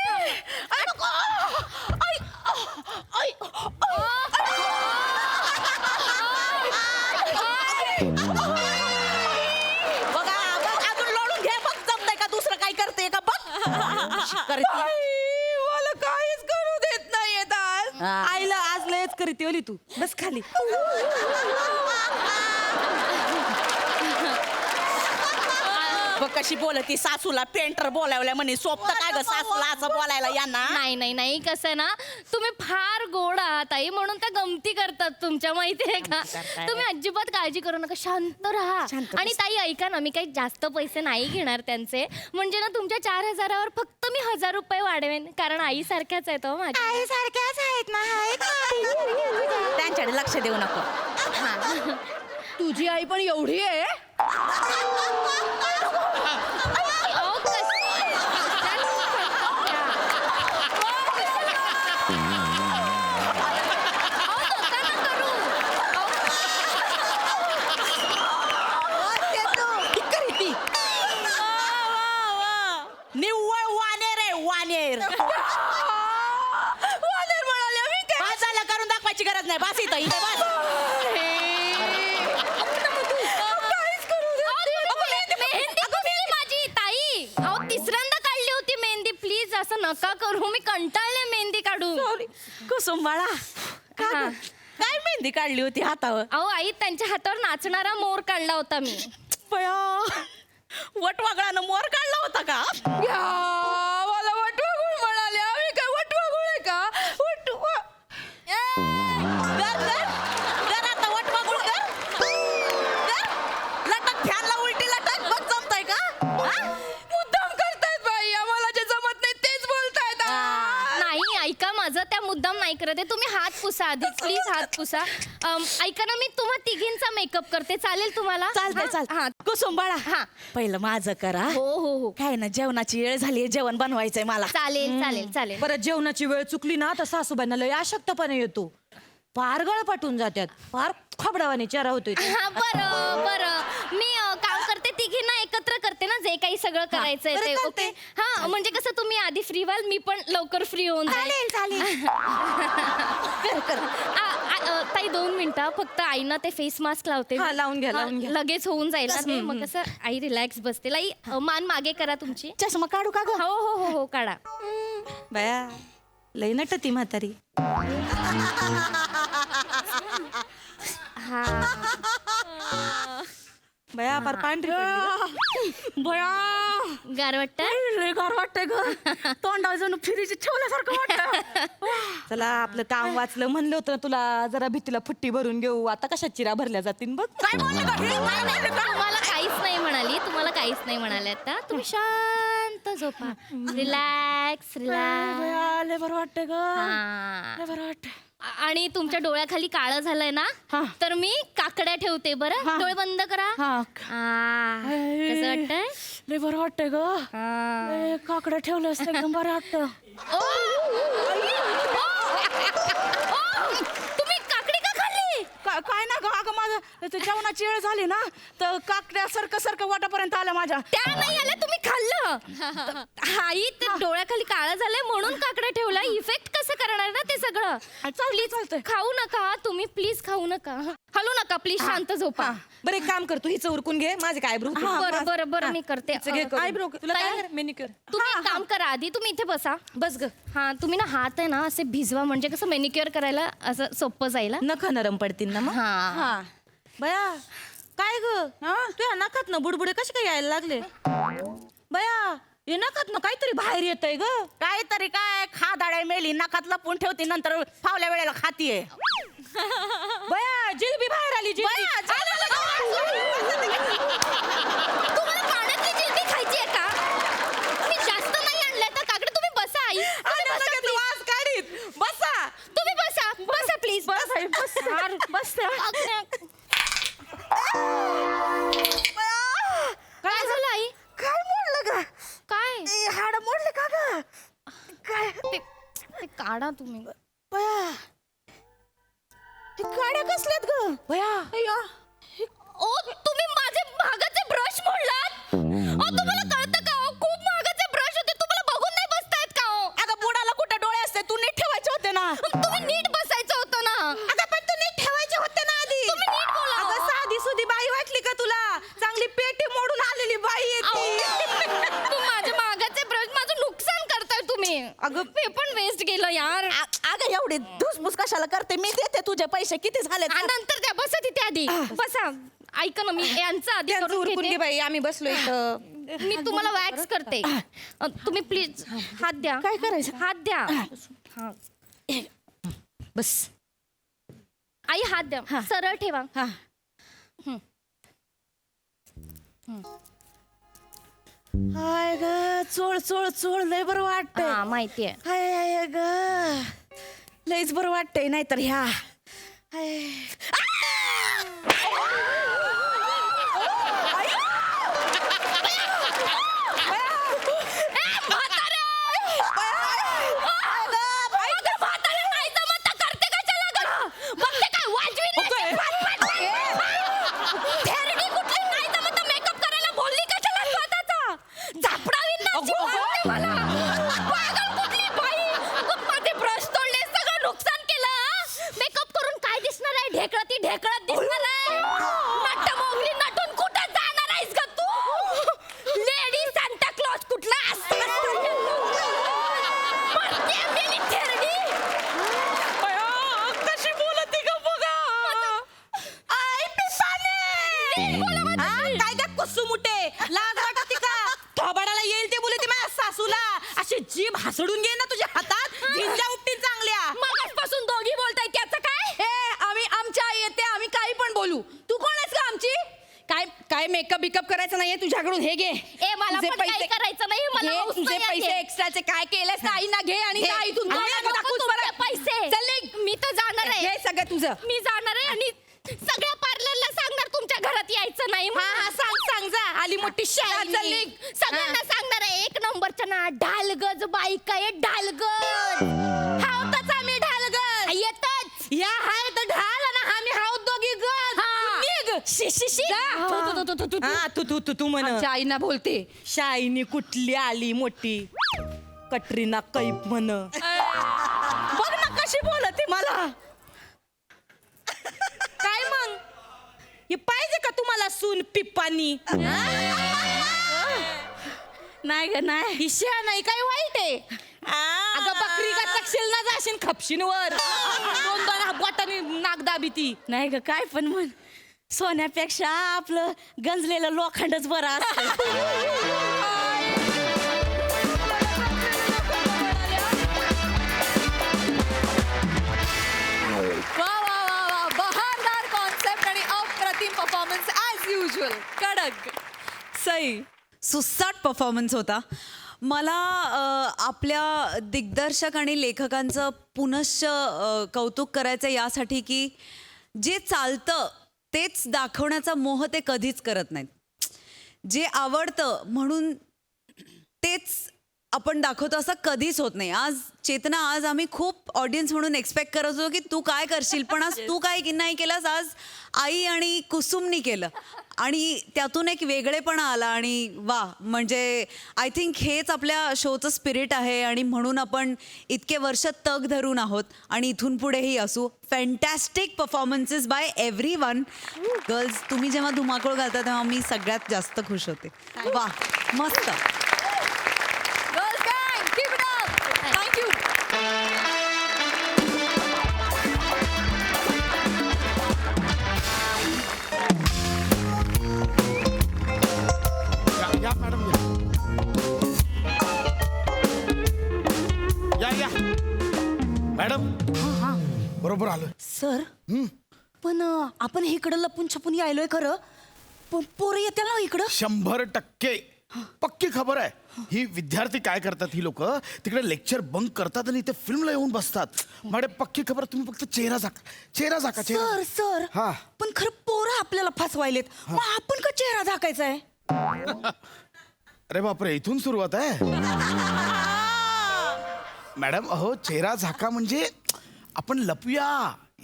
बघा बघ अजून लोळून घे बघ जमतंय का दुसरं काय करते का बघ. मला काहीच करू देत नाही येत आज. आईला आज लयच करते ओली तू बस खाली. बघ कशी बोलती सासूला पेंटर बोलावल्या म्हणे. सोपत काय ग सासूला असं बोलायला यांना. नाही नाही नाही कसं आहे ना तुम्ही फार गोड आहात आई म्हणून त्या गमती करतात तुमच्या माहिती आहे का. तुम्ही अजिबात काळजी करू नका शांत राहा. आणि ताई ऐका ना मी काही जास्त पैसे नाही घेणार त्यांचे. म्हणजे ना तुमच्या 4,000वर फक्त मी 1,000 रुपये वाढवेन कारण आई सारख्याच आहेत हो माझ्या. आई सारख्याच आहेत ना. त्यांच्याकडे लक्ष देऊ नको. तुझी आई पण एवढी आहे. अहो, करू, मी कंटाळले मेहंदी काढू. सॉरी कुसुम बाळा हा. काय मेहंदी काढली होती हातावर? अहो आई, त्यांच्या हातावर नाचणारा मोर काढला होता मी. पया वटवागळानं मोर काढला होता का? या, मला वटवागुळ म्हणाले. आम्ही काय वटवागुळ आहे का? आता वटवागुळ कर. लटक फॅनला उलटी लटक. बघ जमतंय का? मुद्दाम करतायत बाई, आम्हाला जे जमत नाही तेच बोलतायत. नाही ऐका माझं, त्या मुद्दाम नाही करत आहे. तुम्ही हात पुसा आधी, प्लीज हात पुसा. ऐका ना, मी तुम्हा तिघींचा मेकअप करते, चालेल तुम्हाला? चालतंय हा? चालतंय. हा. कुसुम बाळा हा. पहिलं माझं करा. हो हो हो, काय ना, जेवणाची वेळ झाली, जेवण बनवायचंय मला. चालेल चालेल चालेल. परत जेवणाची वेळ चुकली ना तर सासूबाईंना लय अशक्तपणे येतो. पार गळ पाटून जात्यात. पार खबडावाने चेहरा होतोय. हा, बरं बरं, मी काम करते, तिघींना एकत्र करते ना, जे काही सगळं करायचंय बरं, ते. चालतंय. ओके, हा, म्हणजे कसं तुम्ही आधी फ्री व्हाल, मी पण लवकर फ्री होऊन जाईल. चालेल. ताई 2 मिनिटं फक्त आईना ते फेस मास्क लावते. हा, लावून घ्या, हा, लावून घ्या. लगेच होऊन जाईल ना ते. मग कसं आई रिलॅक्स बसते. लाई मान मागे करा तुमची. चष्मा काढू का ग? हो हो हो हो, काढा. बया लय नटती म्हातारी. हा. बया पार पांढरी पडली. बया गार वाटतं? लय गार वाटतंय ग. तोंडावर जणू फिरीची ठेवल्यासारखं वाटतं. चला, आपलं काम वाचलं. म्हणलं होतं तुला जरा भीतीला फुट्टी भरून घेऊ. आता कशा चिरा भरल्या जातील बघ. काय बोलले का? तुम्हाला काहीच नाही म्हणाली, तुम्हाला काहीच नाही म्हणाले. आता तुम्ही शांत झोपा, रिलॅक्स रिलॅक्स. लय बरं वाटतंय ग. हा. लय बरं वाटतंय. आणि तुमच्या डोळ्याखाली काळं झालंय ना, हा. तर मी काकड्या ठेवते. बरं, हा. डोळे बंद करा. हा. कसं वाटतंय? लय बरं वाटतंय ग. लय काकडं ठेवलं असतं एकदम बरं वाटतं. ओ! तुम्ही काकडी का खाल्ली? काय ना ग, अगं माझं जेवणाची वेळ झाली ना तर काकड्या सारखं वाटापर्यंत आलं माझ्या. त्या नाही आल्या, तुम्ही खाल्लं. आई, ते डोळ्याखाली काळं झालंय म्हणून काकड्या ठेवला. इफेक्ट कसं करणार ना ते सगळं. चालतंय. खाऊ नका तुम्ही, प्लीज खाऊ नका, हलू नका प्लीज, शांत झोपा. बरं, एक काम कर, तू हिचं उरकून घे. माझे काय आयब्रो. बरं बरं बरं, मी करते. आयब्रो तुला ताई, काय मेनिक्युअर. तुम्ही एक काम करा, आधी तुम्ही इथे बसा. बस ग. हा, तुम्ही ना हात आहे ना असे भिजवा, म्हणजे कसं मेनिक्युअर करायला असं सोपं जाईल. नख नरम पडतील ना मग. हा. बया काय ग, तुझ्या नखात ना बुडबुडे कसे काय यायला लागले? बया हे नखात ना काहीतरी बाहेर येतंय ग. काहीतरी काय खादाड्या मेली नखात लपून ठेवते, नंतर फावल्या वेळेला खातीये. बया जिलबी बाहेर आली. तुम्हाला पाण्यातली जिलबी खायची आहे का? मी जास्त नाही आणलंय तर काकडे. तुम्ही बसा आई, तुम्ही बसा, please. वास काढीत. बसा. तुम्ही बसा बसा प्लीज. बस. काय झालं आई? काय मोडलं ग? काय हाड मोडले का ग? काय ते काढा तुम्ही. बया हे काड्या कसल्यात ग? बया ओ, तुम्ही माझे महागाचे ब्रश मोडलात. ओ, तुम्हाला कळतं का? ओ, खूप महागाचे ब्रश होते, तुम्हाला बघून नाही बसतायत का? ओ, अगं बुडाला कुठे डोळे असते, तू नीट ठेवायचे होते ना. तुम्ही नीट बसायचं होतं ना. अगं पण तू नीट ठेवायचे होते ना आधी. तुम्ही नीट बोला. अगं साधी सुधी बाई वाटली का तुला? चांगली पेटी मोडून आलेली बाई आहे ती. तू माझे महागाचे ब्रश, माझं नुकसान करताय तुम्ही. अगं हे पण वेस्ट गेलं यार. अगं एवढी धुसफूस कशाला करते? मी देते तुझे पैसे. किती झाले? आणि नंतर त्या बसा तिथे आधी. बसा. ऐका ना, मी यांचं आधी करून उरकून घे घेते. बाई, आम्ही बसलो इथं. मी तुम्हाला वॅक्स करते. तुम्ही प्लीज हात द्या. काय करायचं? हात द्या. हा. बस. आई हात द्या, सरळ ठेवा. हा. हाय ग, चोळ लय बरं वाटतंय. हा, माहितीये. हाय ग, लयच बरं वाटतंय. नाहीतर ह्या ढेकळत दिसणार आहे. नटमोगरी नटून कुठे जाणार आहेस ग तू? लेडी सांता क्लॉज कुठला? काय त्या कुसुमुटे लाज वाटते का थोबाडाला येईल ते बोलते ते माझ्या सासूला अशी जीभ हसडून घे ना तुझ्या हातात झिंजा उपटी चांगल्या मगाचपासून दोघी बोलताय त्याचं काय आम्ही आमच्या येते आम्ही काही पण बोलू तू कोण आहेस का आमची काय काय मेकअप बिकअप करायचं नाहीये तुझ्याकडून हे घे मला तुझे पण काही करायचं नाही, मला घे, हौस तुझे नाही आहे. पैसे एक्स्ट्राचे काय केलेस ना आईना घे आणि जा इथून अरे, जा, नको दाखवूस तुमचे परत. पैसे. चल निघ. मी तर जाणार आहे. घे सगळं तुझं मी जाणार आहे आणि सगळ्या पार्लरला सांगणार तुमच्या घरात यायचं नाही हा हा सांग सांग जा आली मोठी शाळा चल निघ सगळ्यांना सांगणार आहे. एक नंबरच्या ना ढालगज बाईक आहे ढालगज. हावतच आम्ही ढालगज येतच या हाय तर ढाल आणि आम्ही हावत दोघी गज निघ शी शी शी हा तू म्हण आमच्या आईना बोलते शाईनी कुठली आली मोठी कटरीना कैफ म्हण बघ ना कशी बोलते मला काय मग हे पाहिजे का तुम्हाला सून पिप्पानी नाही ग नाही ही शा नाही काय वाईट आहे अगं बकरी का तक्षील ना जाशील खपशीनवर दोन दोन बोटाने नाक दाबी ती नाही ग काय पण म्हण सोन्यापेक्षा आपलं गंजलेलं लोखंडच बरं असतं वा वा वा वा बहारदार कॉन्सेप्ट आणि अप्रतिम परफॉर्मन्स ॲज युजल कडक सई सुसाट परफॉर्मन्स होता मला आपल्या दिग्दर्शक आणि लेखकांचं पुनश्च कौतुक करायचं यासाठी की जे चालतं तेच दाखवण्याचा मोह ते कधीच करत नाहीत जे आवडतं म्हणून तेच आपण दाखवतो असं कधीच होत नाही आज चेतना आज आम्ही खूप ऑडियन्स म्हणून एक्सपेक्ट करत होतो की तू काय करशील पण आज तू काय नाही केलास आज आई आणि कुसुमनी केलं आणि त्यातून एक वेगळेपणा आला आणि वा म्हणजे आय थिंक हेच आपल्या शोचं स्पिरिट आहे आणि म्हणून आपण इतके वर्ष तग धरून आहोत आणि इथून पुढेही असू fantastic performances by every one girls तुम्ही जेव्हा धुमाकूळ घालता तेव्हा मी सगळ्यात जास्त खुश होते वा मस्त गर्ल्स गँग कीप इट अप थँक्यू या मॅडम या मॅडम बरोबर आलो सर पण आपण इकडं लपून छपून यायलोय खरं पण पोरं येते ना इकडं 100% पक्की खबर आहे ही विद्यार्थी काय करतात ही लोक तिकडे लेक्चर बंक करतात आणि इथे फिल्मला येऊन बसतात मॅडम पक्की खबर तुम्ही फक्त चेहरा झाका सर सर हा. पण खरं पोरं आपल्याला फसवायलेत मग आपण का चेहरा झाकायचा आहे अरे बापरे इथून सुरुवात आहे मॅडम अहो चेहरा झाका म्हणजे आपण लपूया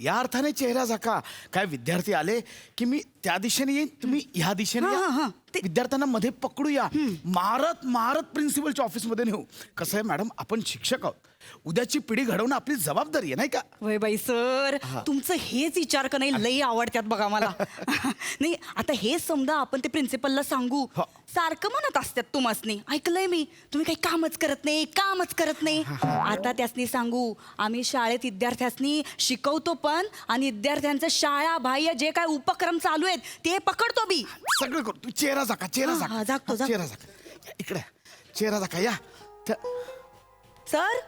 या अर्थाने चेहरा झाका काय विद्यार्थी आले की मी त्या दिशेने येईन तुम्ही ह्या दिशेने या. विद्यार्थ्यांना मध्ये पकडूया मारत प्रिन्सिपलच्या ऑफिसमध्ये नेऊ कसं आहे मॅडम आपण शिक्षक आहोत उद्याची पिढी घडवणं आपली जबाबदारी आहे नाही का वय बाई सर तुमचं हेच विचार का नाही लई आवडतात बघा मला नाही आता हेच समजा आपण ते प्रिन्सिपलला सांगू हो. सारखं म्हणत असतात तुम्हासनी ऐकलंय मी तुम्ही काही कामच करत नाही आता त्यासनी सांगू आम्ही शाळेत विद्यार्थ्यासनी शिकवतो पण आणि विद्यार्थ्यांचं शाळा बाह्य जे काय उपक्रम चालू आहेत ते पकडतो बी सगळं करू तू चेहरा झाका चेहरा हा, हा, झाका झाकतो. चेहरा झाका इकडे चेहरा झाका या सर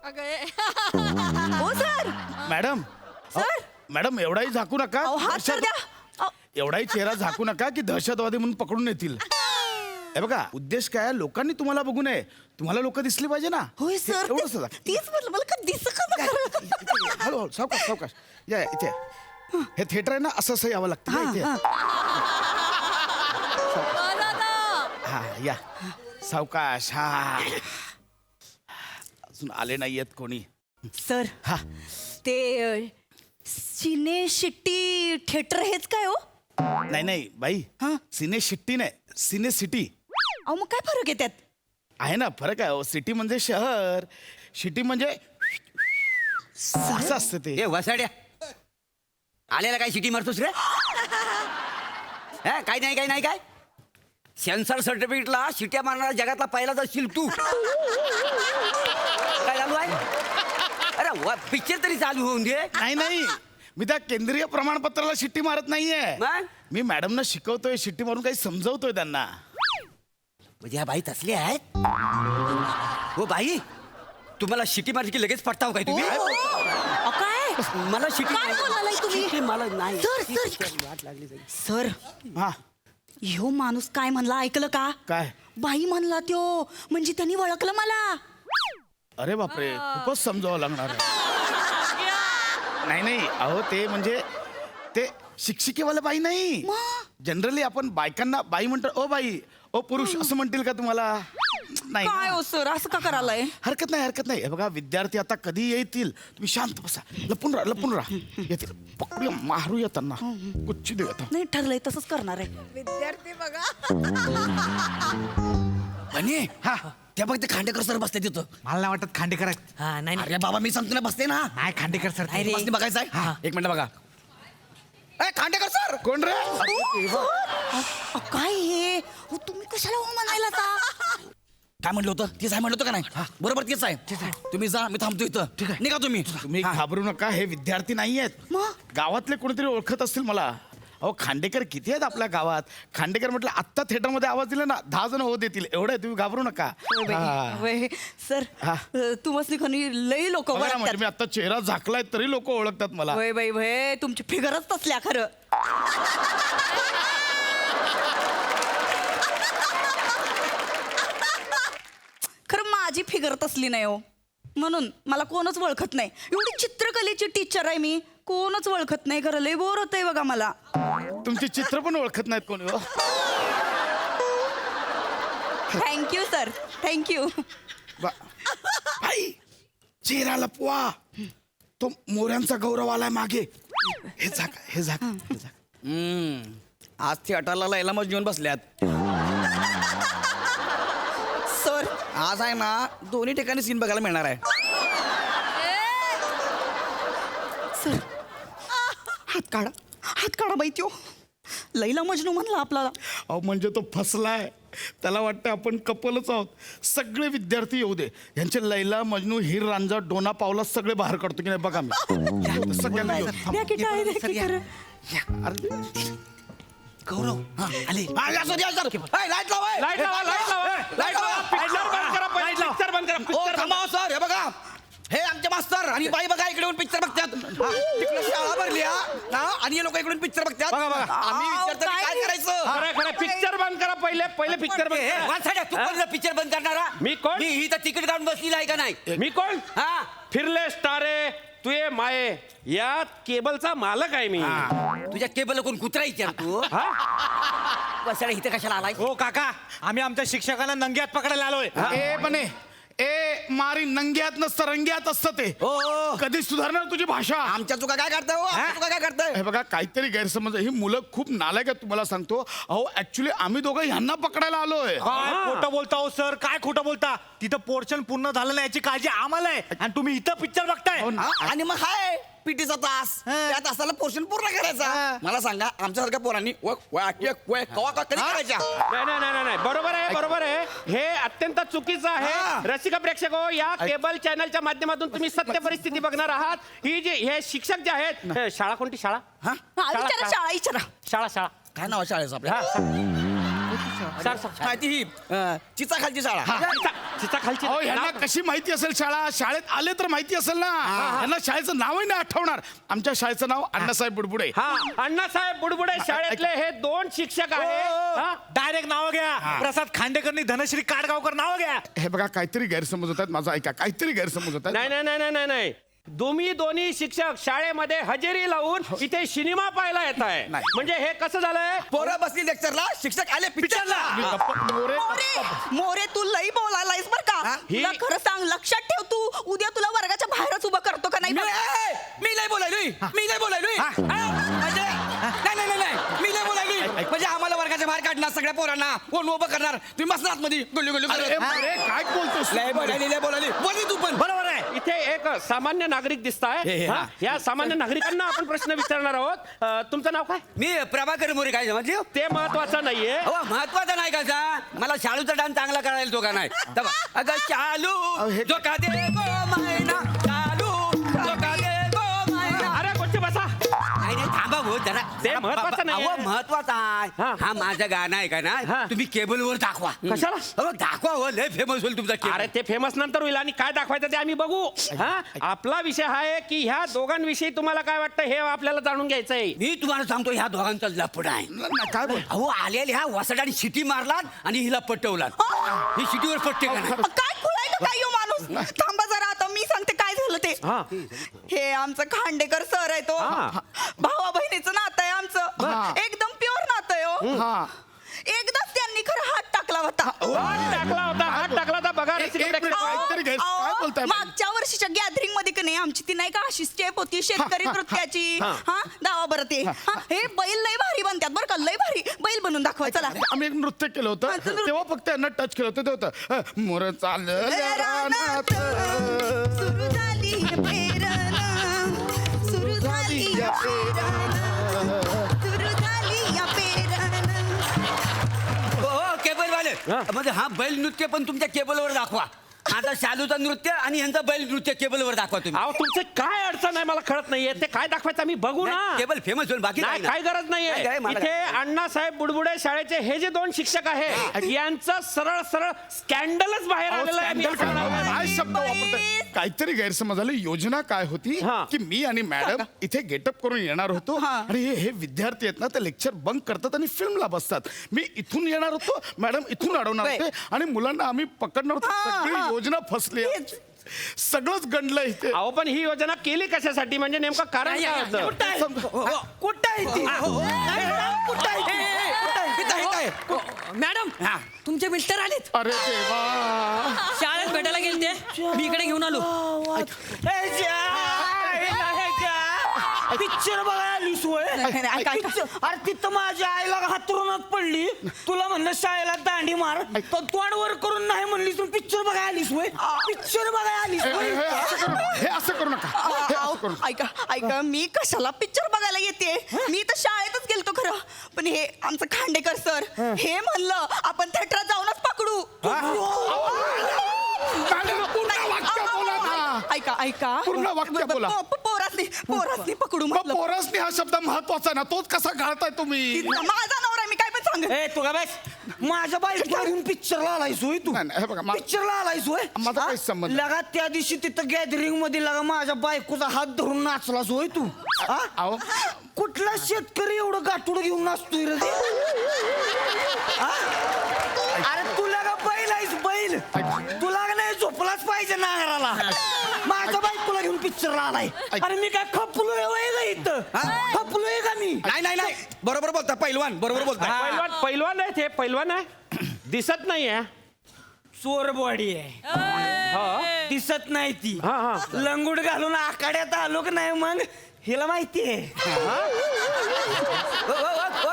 हो सर मॅडम सर? मॅडम एवढाही झाकू नका अहो, हात तर द्या अहो, एवढाही चेहरा झाकू नका की दहशतवादी म्हणून पकडून येतील हे बघा उद्देश काय आहे? लोकांनी तुम्हाला बघू नये तुम्हाला लोक दिसली पाहिजे ना होय सर एवढंच झालं. तेच म्हटलं मला का दिसत का हळूहळू सावकाश या इथे हे थिएटर आहे ना असं यावं लागतं या इथे हा या सावकाश हा अजून आले नाहीयेत कोणी सर हा ते सिने शिट्टी थिएटर हेच काय हो नाही बाई हा? सिने शिट्टी नाही सिने सिटी अहो मग काय फरक आहे त्यात आहे ना फरक आहे सिटी म्हणजे शहर सिटी म्हणजे असं असतं ते ए वसाड्या आलेला काय सिटी मारतोस रे काय नाही काय सेन्सर सर्टिफिकेटला शिट्या मारणारा जगातला पहिलाच असशील तू काय चालू आहे अरे पिक्चर तरी चालू होऊन दे नाही मी त्या केंद्रीय प्रमाणपत्राला शिट्टी मारत नाहीये मग? मी मॅडमना शिकवतोय, शिट्टी मारून काही समजवतोय त्यांना. म्हणजे ह्या बाई तसली आहेत हो बाई. तुम्हाला शिटी मारली की लगेच पटताव काय तुम्ही? काय मला शिटी काय बोलालाय तुम्ही? शिटी मला नाही. सर, वाट लागली जाईल. सर हा ह्यो माणूस काय म्हणला ऐकलं का? काय? बाई म्हणला त्यो, म्हणजे त्यांनी ओळखलं मला. अरे बापरे, खूपच समजावं लागणार आहे. नाही नाही, अहो ते म्हणजे ते शिक्षिकेवाला बाई नाही. जनरली आपण बायकांना बाई म्हणतो. ओ बाई, ओ पुरुष असं म्हणतील का तुम्हाला? नाही ना. काय हो सर, असं का करायलाय? हरकत नाही, हरकत नाही. हे बघा, विद्यार्थी आता कधी येतील, तुम्ही शांत बसा, लपून राहा. येतील, पकडूया, मारूया त्यांना, कुच्ची देऊ आता. नाही ठरलंय, तसंच करणार आहे. विद्यार्थी बघा. बने हा त्या बघ ते खांडेकर सर बसले तिथं. मला नाही वाटत खांडेकर आहेत. हा नाही अरे बाबा मी सांगतो ना बसते ना. नाही खांडेकर सर ते. बसते बघायचं आहे. एक मिनिट बघा. ए खांडेकर सर. कोण रे? काय हे? अहो, तुम्ही कशाला हो म्हणायला का? काय म्हटलं होतं? तेच आहे म्हटलं होतं का नाही? बरोबर तेच आहे. तुम्ही जा, मी थांबतो इथं. ठीक आहे, निघा तुम्ही. तुम्ही घाबरू नका, हे विद्यार्थी नाही आहेत. मग? गावातले कोणीतरी ओळखत असतील मला. अहो खांडेकर किती आहेत आपल्या गावात. खांडेकर म्हटलं आत्ता थिएटरमध्ये आवाज दिला ना 10 जण हो देतील. एवढं आहे, तुम्ही घाबरू नका. सर, हा. तुम्हाला कोणी लई लोक बघा ना, म्हणजे मी आता चेहरा झाकलाय तरी लोक ओळखतात मला. वय बाई वय, तुमची फिगरच तसल्या खरं. खरं माझी फिगर तसली नाही हो, म्हणून मला कोणच ओळखत नाही. एवढी चित्रकलेची टीचर आहे मी, कोणच ओळखत नाही. खरं लय बोर होतंय बघा मला. तुमची चित्र पण ओळखत नाहीत कोणी हो. Thank you sir, thank you. भाई, चेहरा लपवा, तो मोऱ्यांचा गौरव आलाय मागे. हे झाका, हे झाका, हे झाका. आज थिएटरला लयला मग घेऊन बसल्यात. सर, आज आहे ना दोन्ही ठिकाणी सीन बघायला मिळणार आहे. सर, हात काढा बाई. त्यो लैला मजनू म्हणला आपल्याला. अहो म्हणजे तो फसलाय. त्याला वाटतं आपण कपलच आहोत. सगळे विद्यार्थी येऊ दे, यांचे लैला मजनू हिर रांझा डोना पावला सगळे बाहेर काढतो की नाही बघा मी. सगळ्यांना घेऊन. द्या की टाळी, द्या की खरं. अरे, गौरव हा आले. हा, या सर, या सर. ए, लाईट लावा, ए. लाईट लावा, लाईट लावा, लाईट लावा. पिक्चर बंद करा पहिले, पिक्चर बंद करा, ओ पिक्चर बंद थांबा हो, सर. हे बघा, हे आमचे मास्तर आणि बाई बघा इकडे येऊन पिक्चर बघतात. तिकडे शाळा भरली हा, आणि हे लोक इकडून पिक्चर बघतात. बघा, बघा. आम्ही विद्यार्थ्यांनी काय करायचं? खरं खरं पिक्चर बंद करा पहिले पिक्चर बंद करा. माणसाच्या तू कोण पिक्चर बंद करणारा? मी कोण? मी ही तर तिकीट काढून बसलेला आहे का नाही? मी कोण? हा फिरले स्टारे तुये माये, यात केबलचा मालक आहे मी. तुझ्या केबल कोण कुत्रा विचार तू? कशाला इथे कशाला आलाय? हो काका, आम्ही आमच्या शिक्षकांना नंग्यात पकडायला आलोय. ए बने, ए मारी नंग्यात नसतं रंग्यात असतं ते. ओ कधी सुधारणार तुझी भाषा? आमच्या चुका काय करताय हो? आमच्या चुका काय करताय? हे बघा, काहीतरी गैरसमज आहे. ही मुलं खूप नालायक आहेत, तुम्हाला सांगतो. अहो ऍक्च्युली आम्ही दोघं ह्यांना पकडायला आलोय. काय खोटं बोलता हो सर, काय खोटं बोलता? तिथं पोर्शन पूर्ण झालं नाही याची काळजी आम्हाला आहे, आणि तुम्ही इथं पिक्चर बघताय. हा? आणि मग हाय पीटीचा तास, त्या तासाला पोर्शन पूर्ण करायचा. मला सांगा, आमच्यासारख्या पोरांनी कवा कधी करायच्या? नाही, बरोबर आहे. हे अत्यंत चुकीचं हा. आहे. रसिक प्रेक्षक हो, या केबल चॅनलच्या माध्यमातून तुम्ही सत्य परिस्थिती बघणार आहात. ही जी हे शिक्षक जे आहेत, हे शाळा कोणती शाळा? हा? विचारा, शाळा विचारा. शाळा काय नाव आहे शाळेचं आपल्या? काय ती ही चिचा खालची शाळा? चिचा खालची. अहो ह्यांना कशी माहिती असेल शाळा? शाळेत आले तर माहिती असेल ना. ह्यांना शाळेचं नावही नाही आठवणार. आमच्या शाळेचं नाव अण्णासाहेब बुडबुडे. हा, अण्णासाहेब बुडबुडे शाळेतले हे 2 शिक्षक आहेत. डायरेक्ट नाव घ्या. प्रसाद खांडेकरनी धनश्री काडगावकर नाव घ्या. हे बघा, काहीतरी गैरसमज होतात. माझा ऐका, काहीतरी गैरसमज होतात. नाही. तुम्ही दोन्ही शिक्षक शाळेमध्ये हजेरी लावून इथे सिनेमा पाहायला येत आहे. म्हणजे हे कसं झालंय? पोरं बसली लेक्चरला, शिक्षक आले पिक्चरला. मोरे, तू लई बोलायलायस बर का? तुला खरं सांग, लक्षात ठेव, तू उद्या तुला वर्गाच्या बाहेरच उभं करतो का नाही? मी नाही बोलायलोय. नाही, मी नाही बोलायलोय. म्हणजे आम्हाला वर्गाच्या बाहेर काढणार, सगळ्या पोरांना कोण उभं करणार? तुम्ही मस्त आतमध्ये गोल्ली काय बोलतोस? बोलली तू पण. बरोबर आहे. इथे एक सामान्य नागरिक दिसताय. या सामान्य नागरिकांना आपण प्रश्न विचारणार आहोत. तुमचं नाव काय? मी प्रभाकर मोरे. काय समजले? ते महत्वाचं नाहीये. हो, महत्वाचा नाही का? मला शालूचा डान्स चांगला करायला तो का नाही? अगं शालू जो का दे गो मैना, शालू जो का दे गो मैना. अरे कोणची बसा. हो जरा ते महत्वाचं नाही आहे. महत्वाचा आहे. हा माझं गाणं आहे का ना तुम्ही केबलवर दाखवा. कशाला? हो दाखवा हो लय फेमस होईल तुमचा अरे केबल. ते फेमस नंतर होईल आणि काय दाखवायचं ते आम्ही बघू. हा आपला विषय हा आहे की ह्या दोघांविषयी तुम्हाला काय वाटतं हे आपल्याला जाणून घ्यायचं आहे. मी तुम्हाला सांगतो ह्या दोघांचा लफड आहे. काय बोल अहो आलेले ह्या वसडाने शिटी मारलात आणि हिला पटवलात. ही शिटीवर पट्टे का नाही? काय खुळाय का काय यो माणूस? थांबा जरा, आता मी सांगते काय झालं ते. हा. हे आमचं खांडेकर सर आहे तो. भावा बहिणीचं नातं आहे आमचं, एकदम प्युअर नातं आहे हो. हा एकदाच त्यांनी खरं हात टाकला होता. हात टाकला होता बघा. एक मिनिट, काहीतरी घ्यायचं. काय बोलताय बाई? मागच्या वर्षीच्या गॅदरिंग मध्ये की नाही आमची ती नाही का अशी स्टेप होती शेतकरी नृत्याची. हा गावा बरं ते हे बैल लय भारी बनतात बरं का, लय भारी बैल बनवून दाखवा चला. आम्ही एक नृत्य केलं होतं तेव्हा फक्त यांना टच केलं होतं ते होतं मोर चाललं रानात. सुरू झाली पेरणं, सुरू झाली पेरणं, सुरू झाली या पेरणं. हो केबलवाले म्हणजे हा बैल नृत्य पण तुमच्या केबलवर दाखवा. आता शालूचं नृत्य आणि यांचं बैल नृत्य केबलवर दाखवा तुम्ही. अहो तुमचं काय अडचण आहे मला कळत नाहीये. ते काय दाखवायचं आम्ही बघू ना. केबल फेमस होईल बाकी नाही काय गरज नाही, नाहीये. मला इथे अण्णासाहेब बुडबुडे शाळेचे हे जे 2 शिक्षक आहेत यांचं सरळ सरळ स्कॅन्डलच बाहेर आलेलं आहे. स्कॅन्डल काय शब्द वापरताय? काहीतरी गैरसमज झाले. योजना काय होती की मी आणि मॅडम इथे गेटअप करून येणार होतो आणि हे विद्यार्थी आहेत ना ते लेक्चर बंक करतात आणि फिल्मला बसतात. मी इथून येणार होतो, मॅडम इथून अडवणार होते आणि मुलांना आम्ही पकडणार होतो. सगळी योजना फसली, सगळंच गंडलं इथे. अहो पण ही योजना केली कशासाठी म्हणजे नेमकं कारण काय होतं? कुठं आहे ती? मॅडम तुमचे मिस्टर आलेत. अरे देवा, शाळेत भेटायला गेले ते, मी इकडे घेऊन आलो. पिक्चर बघायला आलीस होय? अरे तिथं माझ्या आईला हातरुणात पडली, तुला म्हणलं शाळेला दांडी मार, तो तोंड वर करून नाही म्हणलीस, तू पिक्चर बघायला आलीस होय? पिक्चर बघायला आलीस होय? हे असं करू नका, हे असं करू नका. ऐका ऐका, मी कशाला पिक्चर बघायला येते? मी तर शाळेतच गेलतो खरं, पण हे आमचं खांडेकर सर हे म्हणलं आपण थिएटरात जाऊनच पकडू. मॅडम, पूर्ण वाक्य बोला ना. ऐका ऐका, पूर्ण वाक्य बोला. पोरासनी पकडू मग म्हटलं. पोरसनी हा शब्द महत्वाचा ना, तोच कसा घालताय तुम्ही? माझा नवरा, मी काय पण सांग. ए तू का बस, माझ्या बाईकला घेऊन पिक्चरला आलायस होय तू? नाही, नाही, हे बघा, पिक्चरला आलायस होय? माझा काही संबंध नाही. लगा त्या दिवशी तिथं गॅदरिंग मध्ये लगा माझ्या बायकोचा हात धरून नाचलास होय तू? अहो, कुठला शेतकरी एवढं गाठूड घेऊन नाचतोय रे ते? अरे तुला का बैल आहेस बैल? तुला का नाही झोपलाच पाहिजे नांगराला. माझ्या बायकोला घेऊन पिक्चरला आलाय. अरे मी काय खपलोय होय का इथं? खपलोय का मी? नाही नाही नाही, बरोबर बोलता पैलवान, बरोबर बोलता. पैलवान आहे ते, पैलवान आहे. दिसत नाहीये. चोर बॉडी आहे, दिसत नाही ती. लंगूट घालून आखाड्यात आलो की नाही मग हिला माहितीये.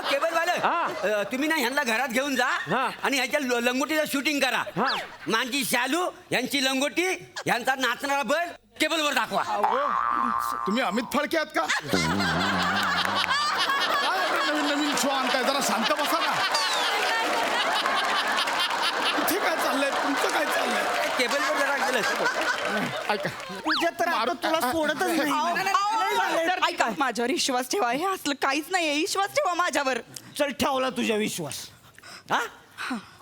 केबल वाले तुम्ही ना ह्यांना घरात घेऊन जा आणि ह्याच्या लंगोटीचं शूटिंग करा. माझी शालू यांची लंगोटी, यांचा नाचणारा बैल केबलवर दाखवा. तुम्ही अमित फडके आहात का? काय नवीन नवीन शो आणताय? जरा शांत बसा ना. इथे काय चाललंय तुमचं? काय चाललंय? केबलवर जरा गेलं. ऐका, तुझ्या तर आता तुला सोडतच नाही. ऐका, माझ्यावर विश्वास ठेवा, हे असलं काहीच नाहीये, विश्वास ठेवा माझ्यावर. चल ठेवला तुझा विश्वास. हा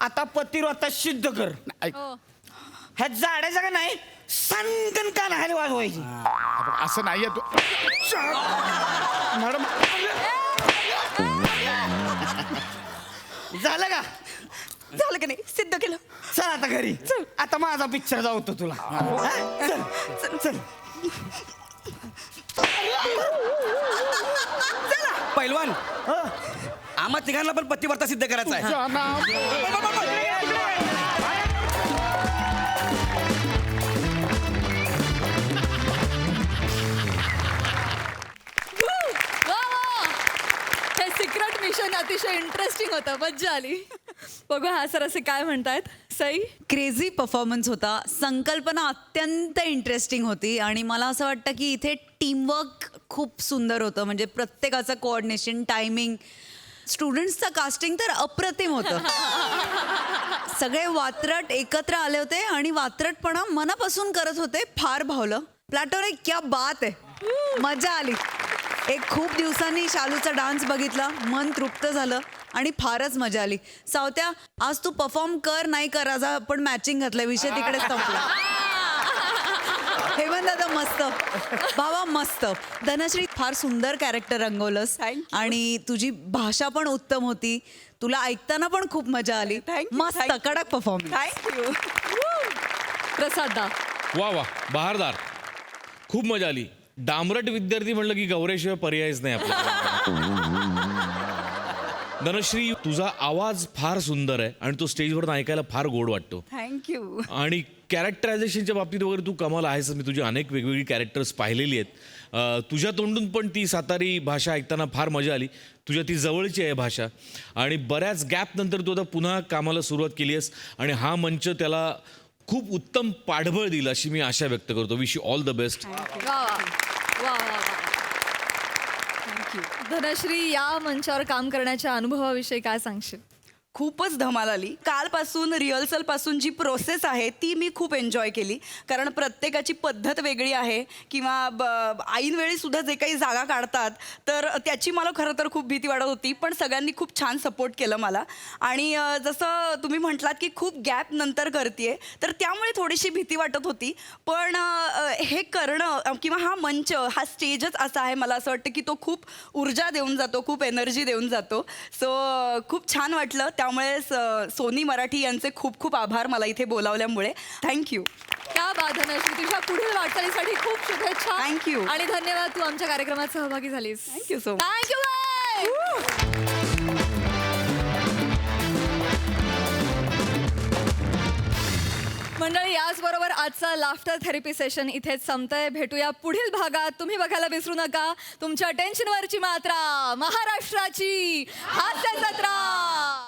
आता पतिव्रता सिद्ध कर. ऐक, ह्या जाड्याचा का नाही सनगन का नाही वाजवायची. असं नाहीये तू. मॅडम, झालं का? झालं की नाही? सिद्ध केलं. चल आता घरी. चल आता माझा पिक्चर जाऊतो तुला. हा? चल चल. पैलवान आम्हा तिघांना पण पतिव्रता सिद्ध करायचा आहे. हे सिक्रेट मिशन अतिशय इंटरेस्टिंग होतं, मज्जा आली. बघू हा सर असे काय म्हणतायत. सई, क्रेझी परफॉर्मन्स होता. संकल्पना अत्यंत इंटरेस्टिंग होती आणि मला असं वाटतं की इथे टीमवर्क खूप सुंदर होतं. म्हणजे प्रत्येकाचं कोऑर्डिनेशन, टायमिंग, स्टुडंट्सचं कास्टिंग तर अप्रतिम होतं. सगळे वात्रट एकत्र आले होते आणि वात्रटपणा मनापासून करत होते. फार भावलं. प्लॅटोनिक क्या बात आहे, मजा आली. एक खूप दिवसांनी शालूचा डान्स बघितला, मन तृप्त झालं आणि फारच मजा आली. सावत्या, आज तू परफॉर्म कर नाही कर, आज आपण मॅचिंग घातलं, विषय तिकडे संपला. हेमंत दादा मस्त, बाबा मस्त. धनश्री फार सुंदर कॅरेक्टर रंगवलंस आणि तुझी भाषा पण उत्तम होती. तुला ऐकताना पण खूप मजा आली. मस्त कडक परफॉर्मन्स. थँक्यू. प्रसाददा. वा वा, बहारदार, खूप मजा आली. डांबरट विद्यार्थी म्हणलं की गौऱ्याशिवाय पर्यायच नाही आपल्याला. धनश्री, तुझा आवाज फार सुंदर आहे आणि तो स्टेजवर ऐकायला फार गोड वाटतो. थँक्यू. आणि कॅरेक्टरायझेशनच्या बाबतीत वगैरे तू कमाल आहेस. मी तुझी अनेक वेगवेगळी कॅरेक्टर्स पाहिलेली आहेत. तुझ्या तोंडून पण ती सातारी भाषा ऐकताना फार मजा आली. तुझ्या ती जवळची आहे भाषा आणि बऱ्याच गॅप नंतर तू आता पुन्हा कामाला सुरुवात केली आहेस आणि हा मंच त्याला खूप उत्तम पाठबळ दिलं अशी मी आशा व्यक्त करतो. Wish you all the best. वा वा वा वा वा. धनश्री, या मंचावर काम करण्याच्या अनुभवाविषयी काय सांगशील? खूपच धमाल आली. कालपासून रिहर्सल पासून जी प्रोसेस आहे ती मी खूप एन्जॉय केली, कारण प्रत्येकाची पद्धत वेगळी आहे किंवा ऐनवेळी सुद्धा जे काही जागा काढतात तर त्याची मला खरं तर खूप भीती वाटत होती, पण सगळ्यांनी खूप छान सपोर्ट केलं मला. आणि जसं तुम्ही म्हटलात की खूप गॅप नंतर करते, तर त्यामुळे थोडीशी भीती वाटत होती. पण हे करणं किंवा हा मंच, हा स्टेजच असा आहे, मला असं वाटतं की तो खूप ऊर्जा देऊन जातो, खूप एनर्जी देऊन जातो. सो खूप छान वाटलं. त्यामुळे सोनी मराठी यांचे खूप खूप आभार मला इथे बोलावल्यामुळे. थँक्यू. क्या बात धनश्री, तुझ्या पुढील वाटचालीसाठी खूप शुभेच्छा. थँक्यू. आणि धन्यवाद, तू आमच्या कार्यक्रमात सहभागी झालीस. Thank you so much. थँक्यू. मंडळी, याचबरोबर आजचा लाफ्टर थेरपी सेशन इथेच संपतंय. भेटूया पुढील भागात. तुम्ही बघायला विसरू नका तुमच्या टेन्शनवरची मात्रा, महाराष्ट्राची हास्य जत्रा.